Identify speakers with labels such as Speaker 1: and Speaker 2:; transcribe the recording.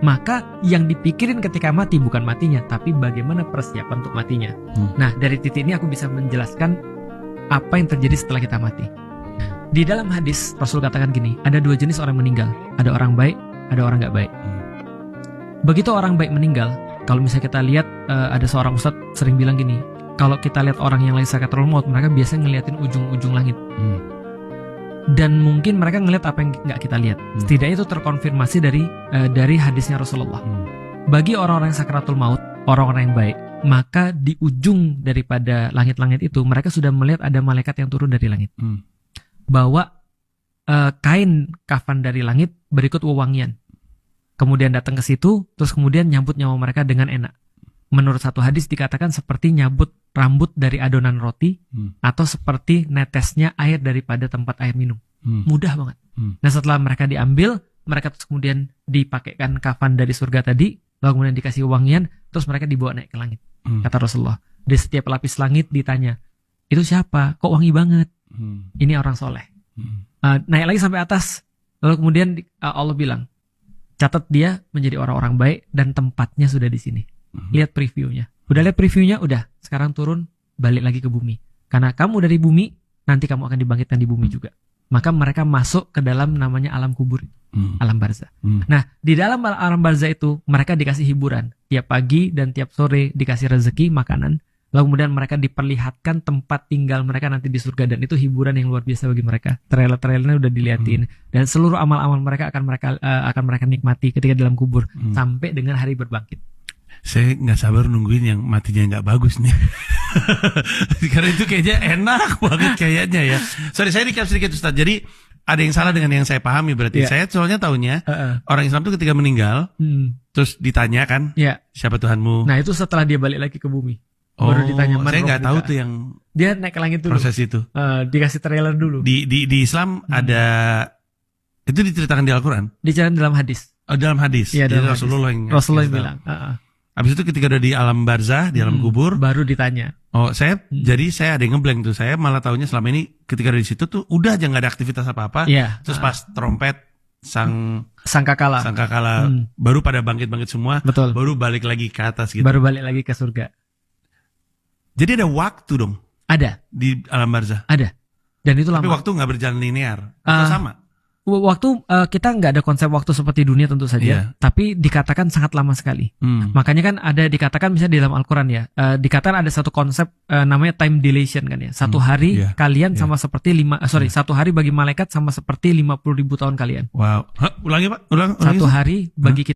Speaker 1: Maka yang dipikirin ketika mati bukan matinya, tapi bagaimana persiapan untuk matinya. Nah, dari titik ini aku bisa menjelaskan apa yang terjadi setelah kita mati. Di dalam hadis Rasul katakan gini, ada dua jenis orang meninggal, ada orang baik, ada orang nggak baik. Begitu orang baik meninggal, kalau misalnya kita lihat ada seorang ustadz sering bilang gini, kalau kita lihat orang yang lagi sakaratul maut, mereka biasanya ngeliatin ujung-ujung langit. Dan mungkin mereka ngeliat apa yang nggak kita lihat. Setidaknya itu terkonfirmasi dari hadisnya Rasulullah. Bagi orang-orang yang sakaratul maut, orang-orang yang baik, maka di ujung daripada langit-langit itu mereka sudah melihat ada malaikat yang turun dari langit, bawa kain kafan dari langit berikut wewangian. Kemudian datang ke situ, terus kemudian nyambut nyawa mereka dengan enak. Menurut satu hadis dikatakan seperti nyabut rambut dari adonan roti, atau seperti netesnya air daripada tempat air minum. Mudah banget. Nah, setelah mereka diambil, mereka terus kemudian dipakaikan kafan dari surga tadi, lalu kemudian dikasih wangian, terus mereka dibawa naik ke langit. Kata Rasulullah, di setiap lapis langit ditanya, itu siapa? Kok wangi banget? Ini orang soleh. Naik lagi sampai atas, lalu kemudian Allah bilang, catat dia menjadi orang-orang baik dan tempatnya sudah di sini. Lihat previewnya. Udah lihat previewnya, udah. Sekarang turun, balik lagi ke bumi. Karena kamu dari bumi, nanti kamu akan dibangkitkan di bumi juga. Maka mereka masuk ke dalam namanya alam kubur, alam barzah. Nah, di dalam alam barzah itu mereka dikasih hiburan. Tiap pagi dan tiap sore dikasih rezeki, makanan. Lalu kemudian mereka diperlihatkan tempat tinggal mereka nanti di surga, dan itu hiburan yang luar biasa bagi mereka. Trailer-trailernya udah diliatin, dan seluruh amal-amal mereka akan mereka nikmati ketika dalam kubur sampai dengan hari berbangkit.
Speaker 2: Saya nggak sabar nungguin yang matinya nggak bagus nih. Karena itu kayaknya enak banget kayaknya ya. Sorry, saya recap sedikit Ustaz. Jadi ada yang salah dengan yang saya pahami berarti. Saya soalnya taunya orang Islam tuh ketika meninggal, terus ditanya kan, siapa Tuhanmu?
Speaker 1: Nah, itu setelah dia balik lagi ke bumi. Baru ditanya.
Speaker 2: Saya nggak tahu tuh yang
Speaker 1: dia naik ke langit dulu.
Speaker 2: Proses itu.
Speaker 1: Dikasih trailer dulu.
Speaker 2: Di Islam ada, itu diceritakan di Al-Quran.
Speaker 1: Diceritakan dalam hadis.
Speaker 2: Oh, dalam hadis.
Speaker 1: Iya, dalam
Speaker 2: Rasulullah
Speaker 1: hadis.
Speaker 2: yang
Speaker 1: Rasulullah yang bilang.
Speaker 2: Habis itu ketika udah di alam barzah, di alam kubur,
Speaker 1: baru ditanya.
Speaker 2: Oh, jadi saya ada yang ngeblank tuh. Saya malah taunya selama ini ketika ada di situ tuh udah aja nggak ada aktivitas apa-apa. Terus pas trompet sangkakala baru pada bangkit semua.
Speaker 1: Betul.
Speaker 2: Baru balik lagi ke atas gitu.
Speaker 1: Baru balik lagi ke surga.
Speaker 2: Jadi ada waktu dong.
Speaker 1: Ada
Speaker 2: di alam barzah.
Speaker 1: Ada. Dan itu
Speaker 2: tapi
Speaker 1: lama.
Speaker 2: Waktu nggak berjalan linear. Atau sama?
Speaker 1: Waktu kita nggak ada konsep waktu seperti dunia tentu saja, tapi dikatakan sangat lama sekali. Makanya kan ada dikatakan misalnya di dalam Al-Quran ya, dikatakan ada satu konsep namanya time dilation kan ya. Satu hari kalian sama seperti satu hari bagi malaikat sama seperti 50.000 tahun kalian.
Speaker 2: Wow. Ulangi Pak, ulang.
Speaker 1: Satu hari bagi kita